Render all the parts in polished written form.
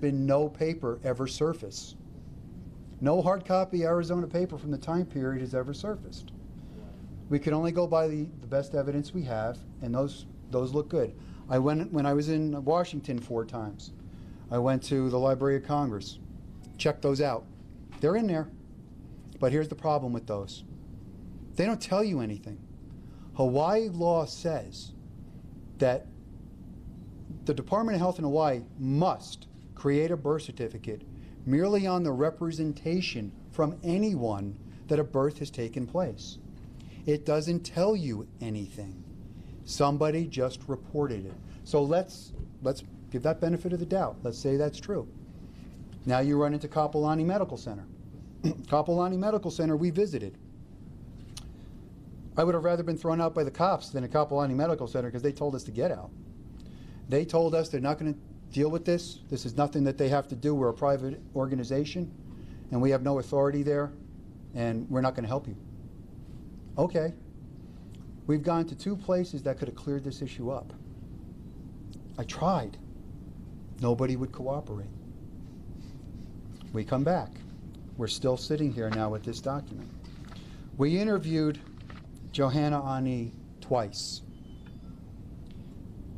been no paper ever surface. No hard copy Arizona paper from the time period has ever surfaced. We can only go by the best evidence we have, and those look good. When I was in Washington 4 times, I went to the Library of Congress, checked those out. They're in there. But here's the problem with those. They don't tell you anything. Hawaii law says that the Department of Health in Hawaii must create a birth certificate merely on the representation from anyone that a birth has taken place. It doesn't tell you anything. Somebody just reported it. So let's give that benefit of the doubt. Let's say that's true. Now you run into Kapolani Medical Center. Kapolani Medical Center we visited. I would have rather been thrown out by the cops than at Kapolani Medical Center because they told us to get out. They told us they're not going to deal with this. This is nothing that they have to do. We're a private organization, and we have no authority there, and we're not going to help you. Okay. We've gone to 2 places that could have cleared this issue up. I tried. Nobody would cooperate. We come back. We're still sitting here now with this document. We interviewed Johanna Ani twice.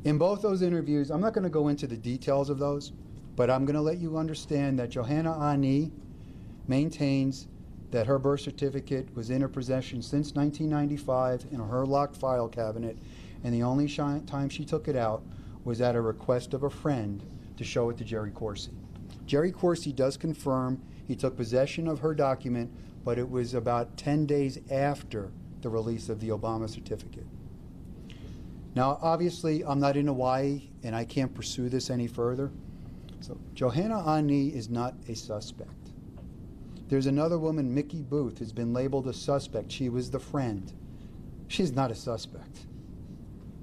In both those interviews, I'm not going to go into the details of those, but I'm going to let you understand that Johanna Ani maintains that her birth certificate was in her possession since 1995 in her locked file cabinet, and the only time she took it out was at a request of a friend to show it to Jerry Corsi. Jerry Corsi does confirm he took possession of her document, but it was about 10 days after the release of the Obama certificate. Now, obviously, I'm not in Hawaii, and I can't pursue this any further. So Johanna Ani is not a suspect. There's another woman, Mickey Booth, who's been labeled a suspect. She was the friend. She's not a suspect.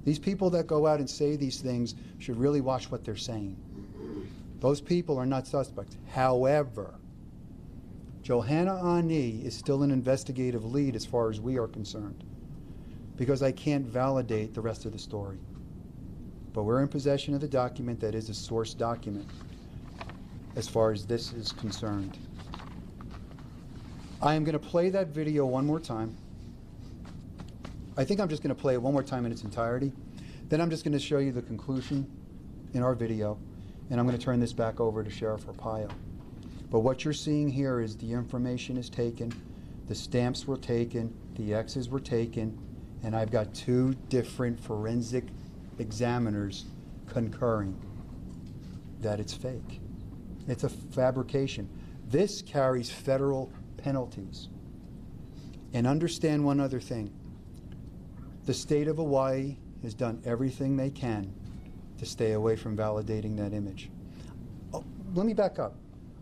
These people that go out and say these things should really watch what they're saying. Those people are not suspects. However, Johanna Ani is still an investigative lead as far as we are concerned, because I can't validate the rest of the story. But we're in possession of the document that is a source document as far as this is concerned. I am going to play that video one more time. I think I'm just going to play it one more time in its entirety. Then I'm just going to show you the conclusion in our video, and I'm going to turn this back over to Sheriff Arpaio. But what you're seeing here is the information is taken, the stamps were taken, the X's were taken, and I've got 2 different forensic examiners concurring that it's fake. It's a fabrication. This carries federal penalties. And understand one other thing. The state of Hawaii has done everything they can to stay away from validating that image. Oh, let me back up.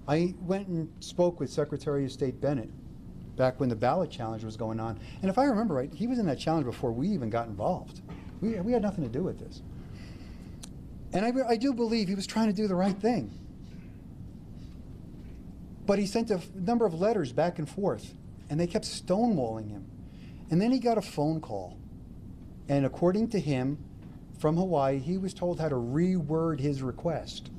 I went and spoke with Secretary of State Bennett back when the ballot challenge was going on. And if I remember right, he was in that challenge before we even got involved. We had nothing to do with this. And I do believe he was trying to do the right thing. But he sent a number of letters back and forth, and they kept stonewalling him. And then he got a phone call. And according to him, from Hawaii, he was told how to reword his request.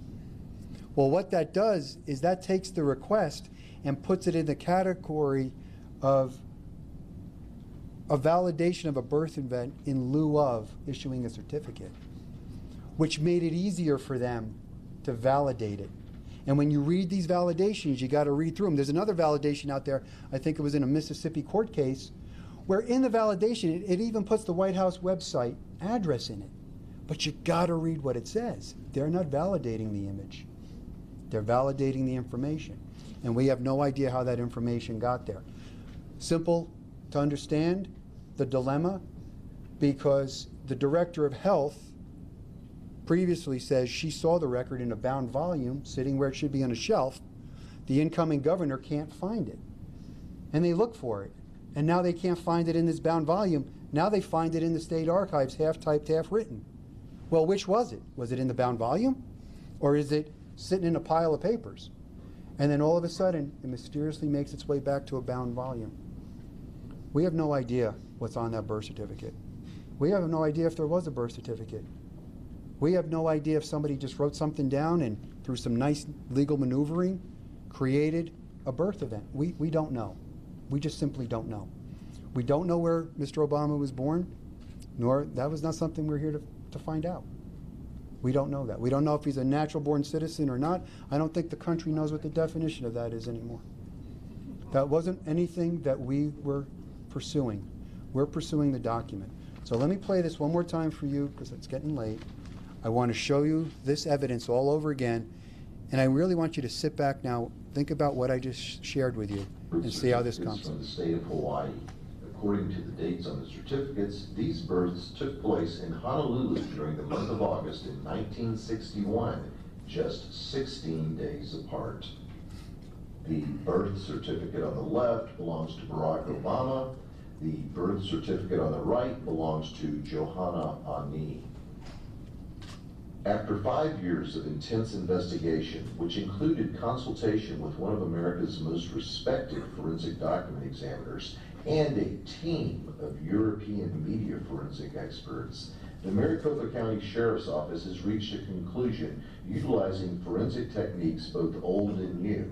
Well, what that does is that takes the request and puts it in the category of a validation of a birth event in lieu of issuing a certificate, which made it easier for them to validate it. And when you read these validations, you got to read through them. There's another validation out there, I think it was in a Mississippi court case, where in the validation, it even puts the White House website address in it. But you got to read what it says. They're not validating the image. They're validating the information. And we have no idea how that information got there. Simple to understand the dilemma, because the Director of Health previously says she saw the record in a bound volume sitting where it should be on a shelf. The incoming governor can't find it. And they look for it. And now they can't find it in this bound volume. Now they find it in the state archives, half typed, half written. Well, which was it? Was it in the bound volume? Or is it sitting in a pile of papers? And then all of a sudden, it mysteriously makes its way back to a bound volume. We have no idea what's on that birth certificate. We have no idea if there was a birth certificate. We have no idea if somebody just wrote something down and through some nice legal maneuvering, created a birth event. We don't know. We just simply don't know. We don't know where Mr. Obama was born, nor that was not something we're here to find out. We don't know that. We don't know if he's a natural born citizen or not. I don't think the country knows what the definition of that is anymore. That wasn't anything that we were pursuing. We're pursuing the document. So let me play this one more time for you because it's getting late. I want to show you this evidence all over again, and I really want you to sit back now, think about what I just shared with you, and see how this comes. From the state of Hawaii. According to the dates on the certificates, these births took place in Honolulu during the month of August in 1961, just 16 days apart. The birth certificate on the left belongs to Barack Obama. The birth certificate on the right belongs to Johanna Ani. After 5 years of intense investigation, which included consultation with one of America's most respected forensic document examiners and a team of European media forensic experts, the Maricopa County Sheriff's Office has reached a conclusion utilizing forensic techniques both old and new.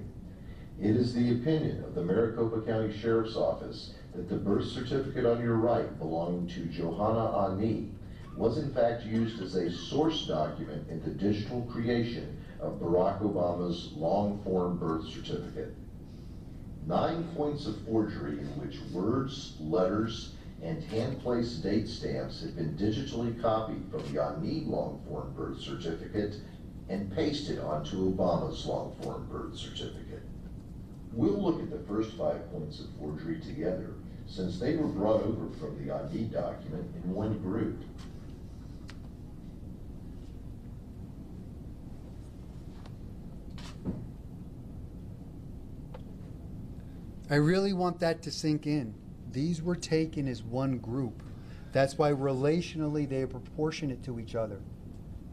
It is the opinion of the Maricopa County Sheriff's Office that the birth certificate on your right belonging to Johanna Ani was in fact used as a source document in the digital creation of Barack Obama's long-form birth certificate. 9 points of forgery in which words, letters, and hand-placed date stamps have been digitally copied from the Ani long-form birth certificate and pasted onto Obama's long-form birth certificate. We'll look at the first 5 points of forgery together, since they were brought over from the Ani document in one group. I really want that to sink in. These were taken as one group. That's why relationally they are proportionate to each other.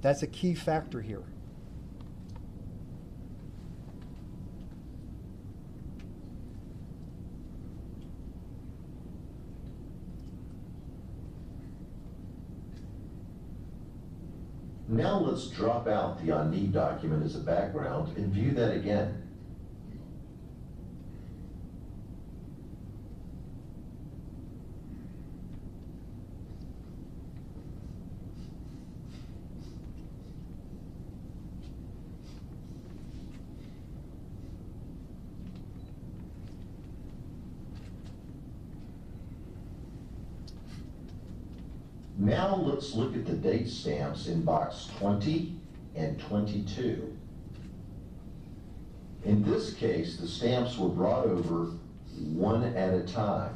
That's a key factor here. Now let's drop out the Ani document as a background and view that again. Now let's look at the date stamps in box 20 and 22. In this case, the stamps were brought over one at a time.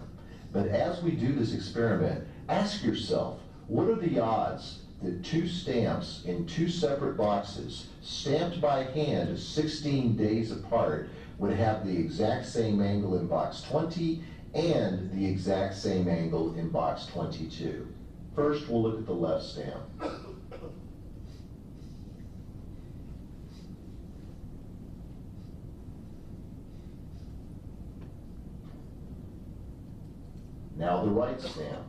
But as we do this experiment, ask yourself, what are the odds that 2 stamps in 2 separate boxes, stamped by hand 16 days apart, would have the exact same angle in box 20 and the exact same angle in box 22? First, we'll look at the left stamp. Now the right stamp.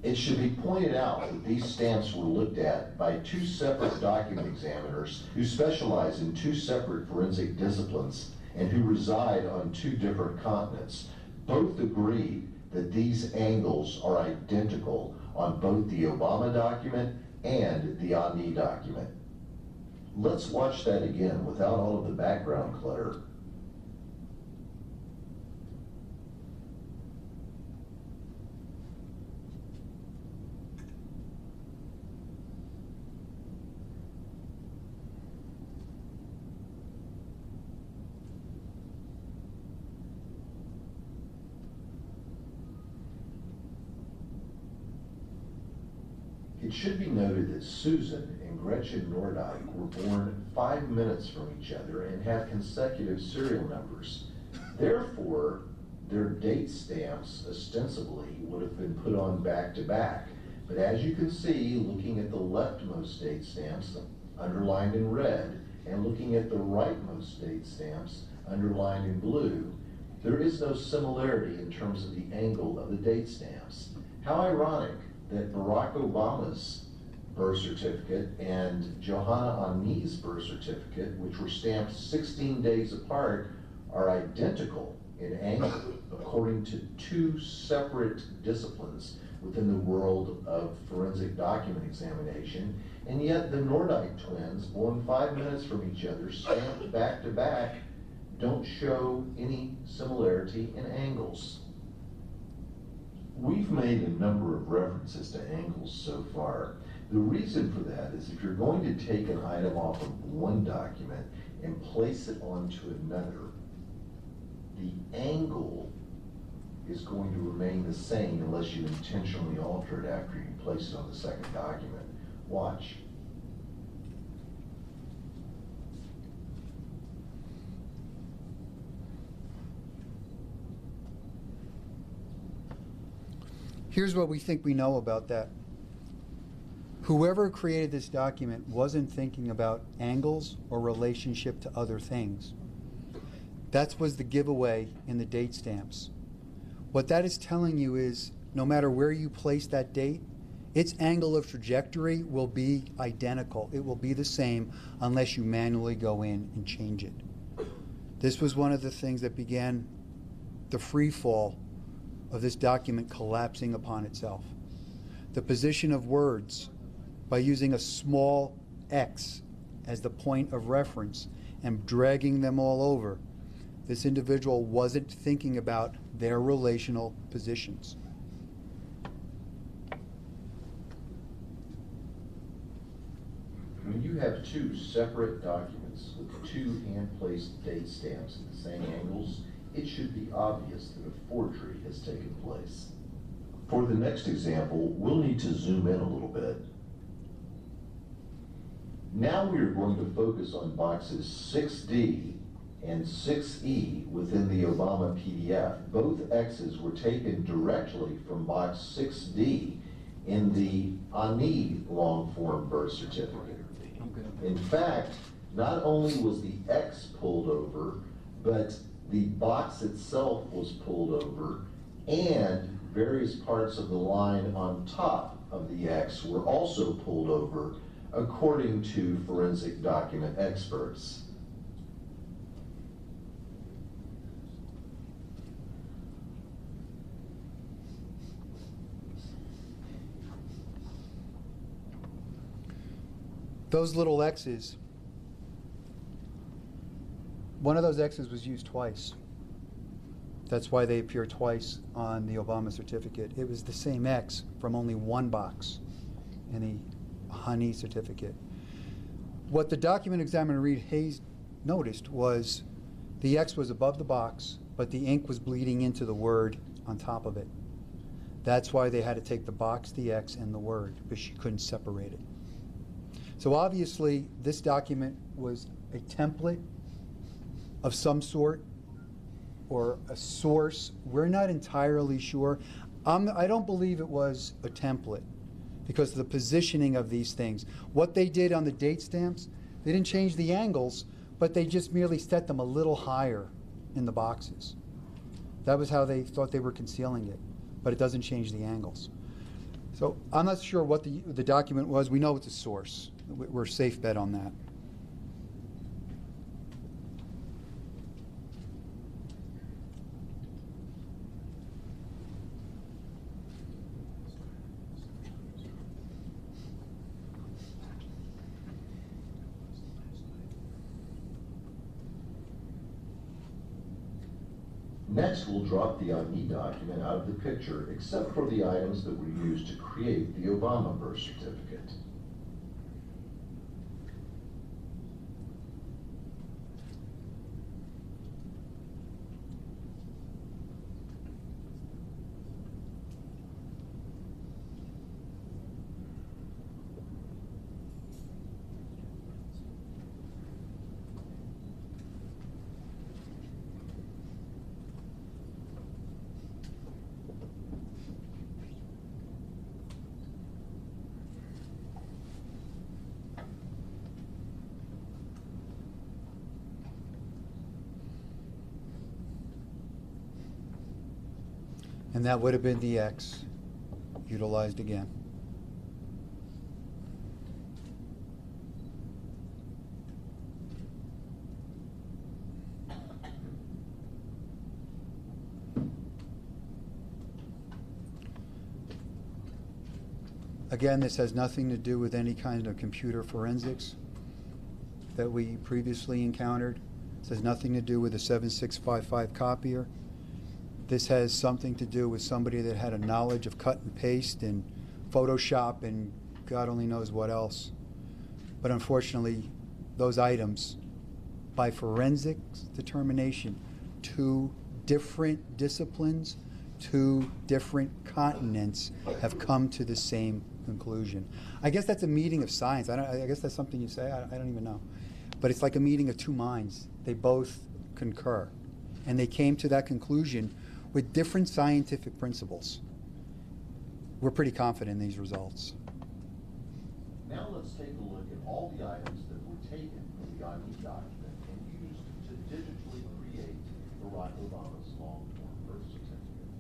It should be pointed out that these stamps were looked at by 2 separate document examiners who specialize in 2 separate forensic disciplines and who reside on 2 different continents. Both agreed that these angles are identical on both the Obama document and the Ani document. Let's watch that again without all of the background clutter. It should be noted that Susan and Gretchen Nordike were born 5 minutes from each other and have consecutive serial numbers. Therefore, their date stamps ostensibly would have been put on back to back. But as you can see, looking at the leftmost date stamps underlined in red and looking at the rightmost date stamps underlined in blue, There is no similarity in terms of the angle of the date stamps. How ironic that Barack Obama's birth certificate and Johanna Ani's birth certificate, which were stamped 16 days apart, are identical in angle, according to two separate disciplines within the world of forensic document examination. And yet the Nordyke twins, born 5 minutes from each other, stamped back to back, don't show any similarity in angles. We've made a number of references to angles so far. The reason for that is if you're going to take an item off of one document and place it onto another, the angle is going to remain the same unless you intentionally alter it after you place it on the second document. Watch. Here's what we think we know about that. Whoever created this document wasn't thinking about angles or relationship to other things. That was the giveaway in the date stamps. What that is telling you is no matter where you place that date, its angle of trajectory will be identical. It will be the same unless you manually go in and change it. This was one of the things that began the free fall of this document collapsing upon itself. The position of words, by using a small x as the point of reference and dragging them all over, this individual wasn't thinking about their relational positions. When you have two separate documents with two hand-placed date stamps at the same angles, it should be obvious that a forgery has taken place. For the next example, we'll need to zoom in a little bit. Now we are going to focus on boxes 6D and 6E within the Obama PDF. Both X's were taken directly from box 6D in the Ani long-form birth certificate. In fact, not only was the X pulled over, but the box itself was pulled over, and various parts of the line on top of the X were also pulled over, according to forensic document experts. Those little X's, one of those X's was used twice. That's why they appear twice on the Obama certificate. It was the same X from only one box in the Hani certificate. What the document examiner Reed Hayes noticed was the X was above the box, but the ink was bleeding into the word on top of it. That's why they had to take the box, the X, and the word, because she couldn't separate it. So obviously, this document was a template of some sort or a source. We're not entirely sure. I don't believe it was a template because of the positioning of these things. What they did on the date stamps, they didn't change the angles, but they just merely set them a little higher in the boxes. That was how they thought they were concealing it, but it doesn't change the angles. So I'm not sure what the document was. We know it's a source. We're a safe bet on that. Next, we'll drop the Ani document out of the picture, except for the items that were used to create the Obama birth certificate. And that would have been the X utilized again. Again, this has nothing to do with any kind of computer forensics that we previously encountered. This has nothing to do with a 7655 copier. This has something to do with somebody that had a knowledge of cut and paste and Photoshop and God only knows what else. But unfortunately, those items, by forensics determination, 2 different disciplines, 2 different continents have come to the same conclusion. I guess that's a meeting of science. I guess that's something you say. I don't even know. But it's like a meeting of 2 minds. They both concur. And they came to that conclusion with different scientific principles. We're pretty confident in these results. Now let's take a look at all the items that were taken from the ID document and used to digitally create Barack Obama's long-form birth certificate.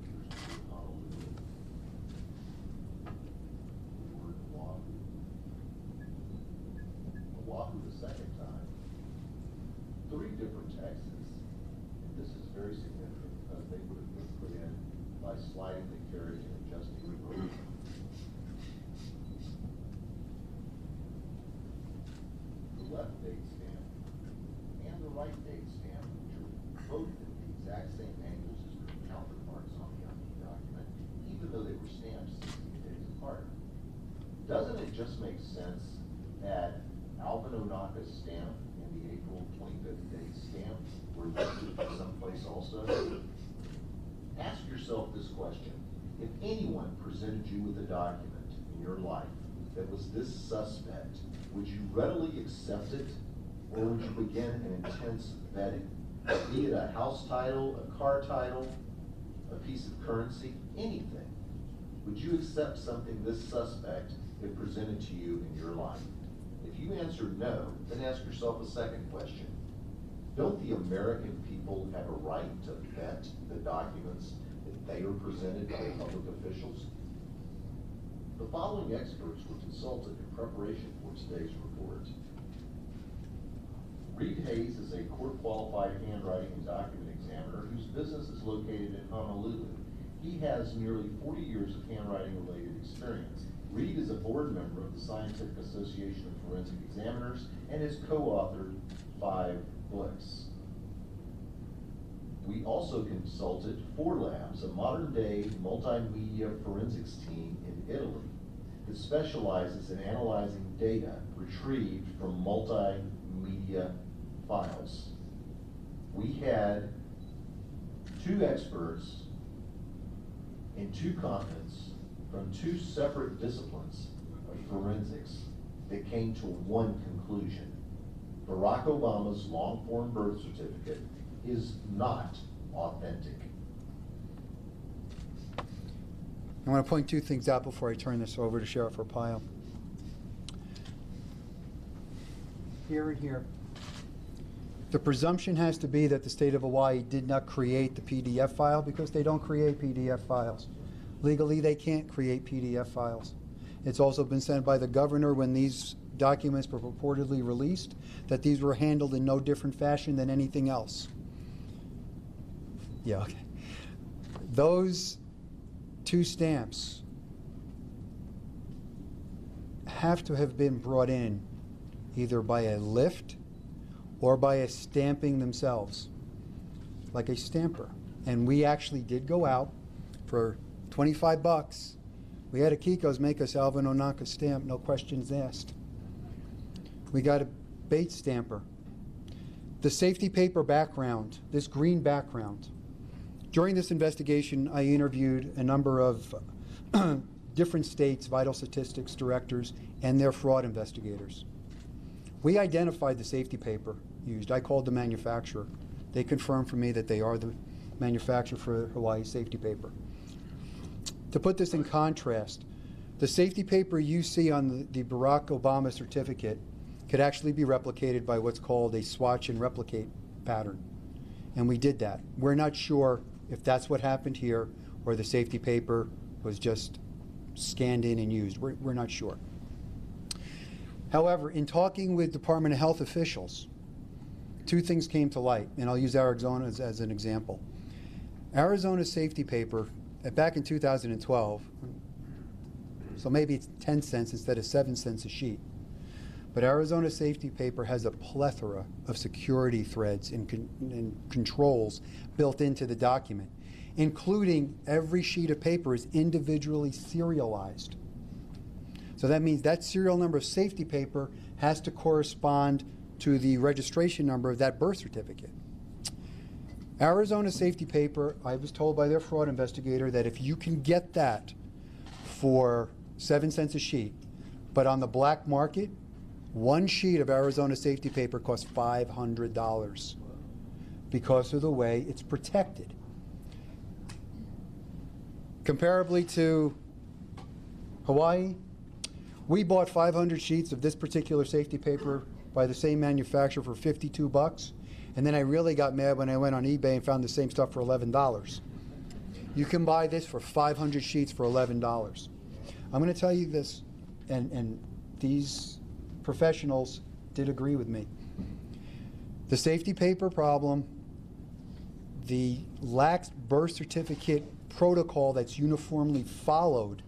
Here's the word Honolulu. The word Oahu. Oahu the second time. 3 different Texas. And this is very significant because they would have been put in by sliding the carriage and adjusting the road. The left date stamp and the right date stamp, which are both at the exact same angles as their counterparts on the ID document, even though they were stamped 16 days apart. Doesn't it just make sense that Alvin Onaka's stamp and the April 25th date stamp were listed someplace also? Ask yourself this question. If anyone presented you with a document in your life that was this suspect, would you readily accept it, or would you begin an intense vetting? Be it a house title, a car title, a piece of currency, anything. Would you accept something this suspect if presented to you in your life? If you answer no, then ask yourself a second question. Don't the American people have a right to vet the documents that they are presented by public officials? The following experts were consulted in preparation for today's report. Reed Hayes is a court-qualified handwriting and document examiner whose business is located in Honolulu. He has nearly 40 years of handwriting-related experience. Reed is a board member of the Scientific Association of Forensic Examiners and has co-authored 5 books. We also consulted 4Labs, a modern-day multimedia forensics team in Italy that specializes in analyzing data retrieved from multimedia files. We had 2 experts in 2 continents from 2 separate disciplines of forensics that came to one conclusion. Barack Obama's long-form birth certificate is not authentic. I want to point 2 things out before I turn this over to Sheriff Arpaio. Here and here. The presumption has to be that the state of Hawaii did not create the PDF file because they don't create PDF files. Legally, they can't create PDF files. It's also been said by the governor when these documents were purportedly released that these were handled in no different fashion than anything else. Yeah, okay. Those 2 stamps have to have been brought in either by a lift or by a stamping themselves, like a stamper. And we actually did go out for $25. We had a Kiko's make us Alvin Onaka stamp, no questions asked. We got a Bates stamper. The safety paper background, this green background. During this investigation, I interviewed a number of different states' vital statistics directors and their fraud investigators. We identified the safety paper used. I called the manufacturer. They confirmed for me that they are the manufacturer for Hawaii safety paper. To put this in contrast, the safety paper you see on the Barack Obama certificate could actually be replicated by what's called a swatch and replicate pattern. and we did that. We're not sure if that's what happened here or the safety paper was just scanned in and used. We're not sure. However, in talking with Department of Health officials, two things came to light, and I'll use Arizona as an example. Arizona's safety paper, back in 2012, so maybe it's 10 cents instead of 7 cents a sheet, but Arizona's safety paper has a plethora of security threads and controls built into the document, including every sheet of paper is individually serialized. So that means that serial number of safety paper has to correspond to the registration number of that birth certificate. Arizona safety paper, I was told by their fraud investigator that if you can get that for 7 cents a sheet, but on the black market, one sheet of Arizona safety paper costs $500 because of the way it's protected. Comparably to Hawaii, we bought 500 sheets of this particular safety paper by the same manufacturer for $52, and then I really got mad when I went on eBay and found the same stuff for $11. You can buy this for 500 sheets for $11. I'm going to tell you this, and these professionals did agree with me. The safety paper problem, the lax birth certificate protocol that's uniformly followed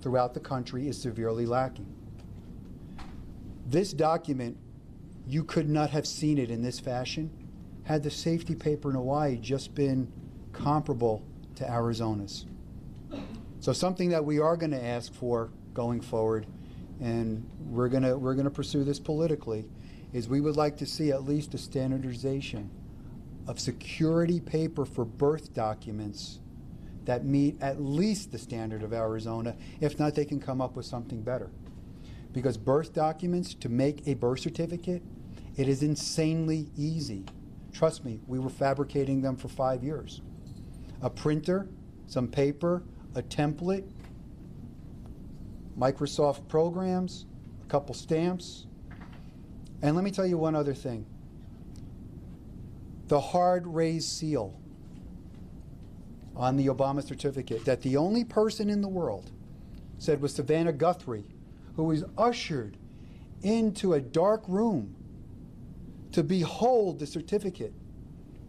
throughout the country is severely lacking. This document, you could not have seen it in this fashion had the safety paper in Hawaii just been comparable to Arizona's. So something that we are going to ask for going forward, and we're going to pursue this politically, is we would like to see at least a standardization of security paper for birth documents that meet at least the standard of Arizona. If not, they can come up with something better. Because birth documents, to make a birth certificate, it is insanely easy. Trust me, we were fabricating them for 5 years. A printer, some paper, a template, Microsoft programs, a couple stamps. And let me tell you one other thing. The hard raised seal on the Obama certificate that the only person in the world said was Savannah Guthrie, who was ushered into a dark room to behold the certificate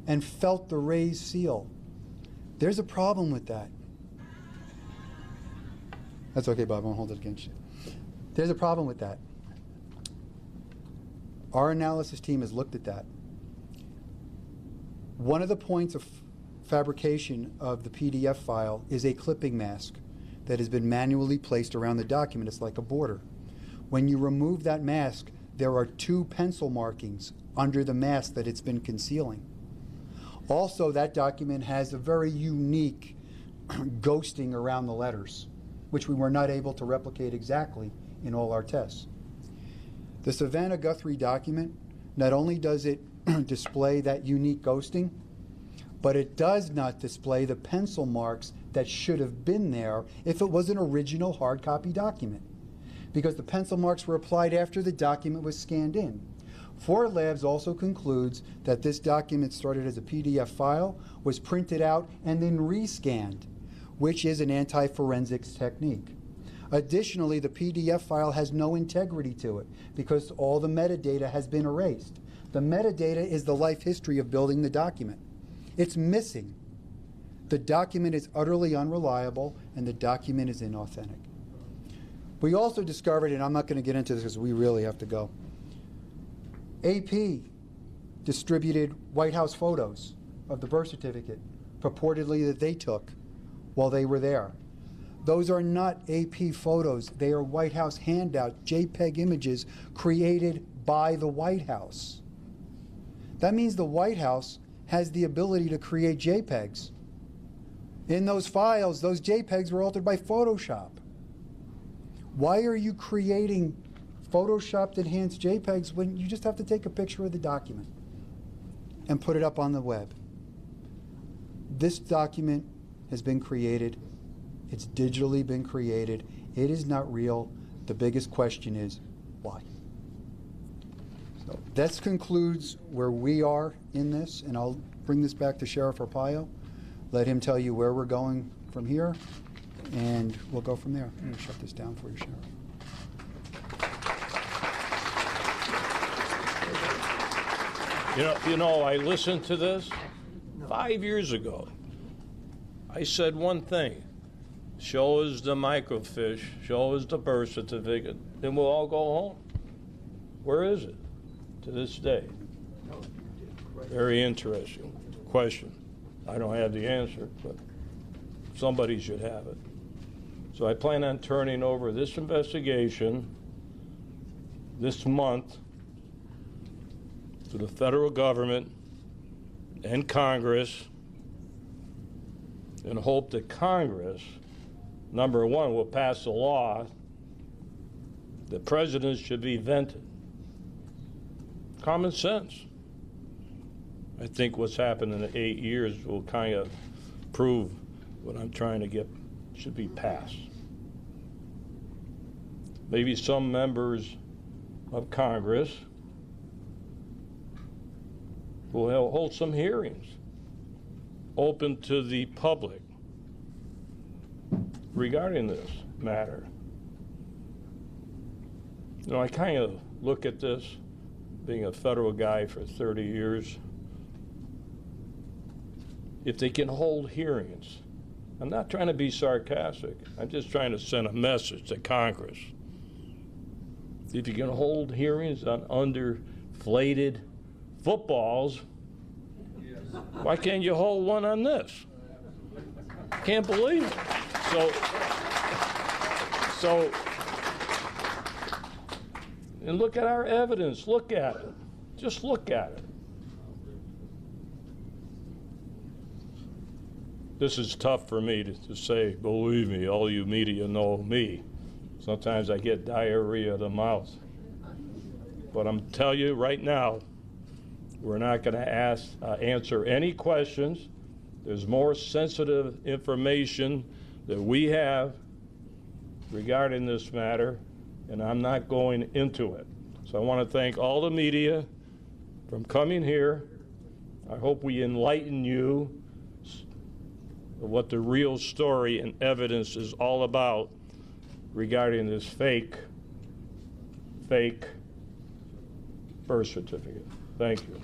and felt the raised seal. There's a problem with that. That's okay, Bob, I won't hold it against you. There's a problem with that. Our analysis team has looked at that. One of the points of fabrication of the PDF file is a clipping mask that has been manually placed around the document. It's like a border. When you remove that mask, there are 2 pencil markings under the mask that it's been concealing. Also, that document has a very unique ghosting around the letters, which we were not able to replicate exactly in all our tests. The Savannah Guthrie document, not only does it display that unique ghosting, but it does not display the pencil marks that should have been there if it was an original hard copy document, because the pencil marks were applied after the document was scanned in. Ford Labs also concludes that this document started as a PDF file, was printed out, and then rescanned, which is an anti-forensics technique. Additionally, the PDF file has no integrity to it because all the metadata has been erased. The metadata is the life history of building the document. It's missing. The document is utterly unreliable, and the document is inauthentic. We also discovered, and I'm not going to get into this because we really have to go, AP distributed White House photos of the birth certificate, purportedly that they took while they were there. Those are not AP photos. They are White House handout JPEG images created by the White House. That means the White House has the ability to create JPEGs. In those files, those JPEGs were altered by Photoshop. Why are you creating Photoshopped enhanced JPEGs when you just have to take a picture of the document and put it up on the web? This document has been created. It's digitally been created. It is not real. The biggest question is, why? So that concludes where we are in this, and I'll bring this back to Sheriff Arpaio, let him tell you where we're going from here, and we'll go from there. I'm going to shut this down for you, Sheriff. You know, I listened to this 5 years ago. I said one thing: show us the microfiche, show us the birth certificate, and we'll all go home. Where is it to this day? Very interesting question. I don't have the answer, but somebody should have it. So I plan on turning over this investigation this month to the federal government and Congress, and hope that Congress, number one, will pass a law that presidents should be vented. Common sense. I think what's happened in the 8 years will kind of prove what I'm trying to get should be passed. Maybe some members of Congress will hold some hearings open to the public regarding this matter. You know, I kind of look at this, being a federal guy for 30 years, if they can hold hearings. I'm not trying to be sarcastic. I'm just trying to send a message to Congress. If you can hold hearings on underflated footballs, why can't you hold one on this? Can't believe it. So, and look at our evidence. Look at it. Just look at it. This is tough for me to say, believe me, all you media know me. Sometimes I get diarrhea of the mouth. But I'm telling you right now, we're not going to answer any questions. There's more sensitive information that we have regarding this matter, and I'm not going into it. So I want to thank all the media for coming here. I hope we enlighten you of what the real story and evidence is all about regarding this fake birth certificate. Thank you.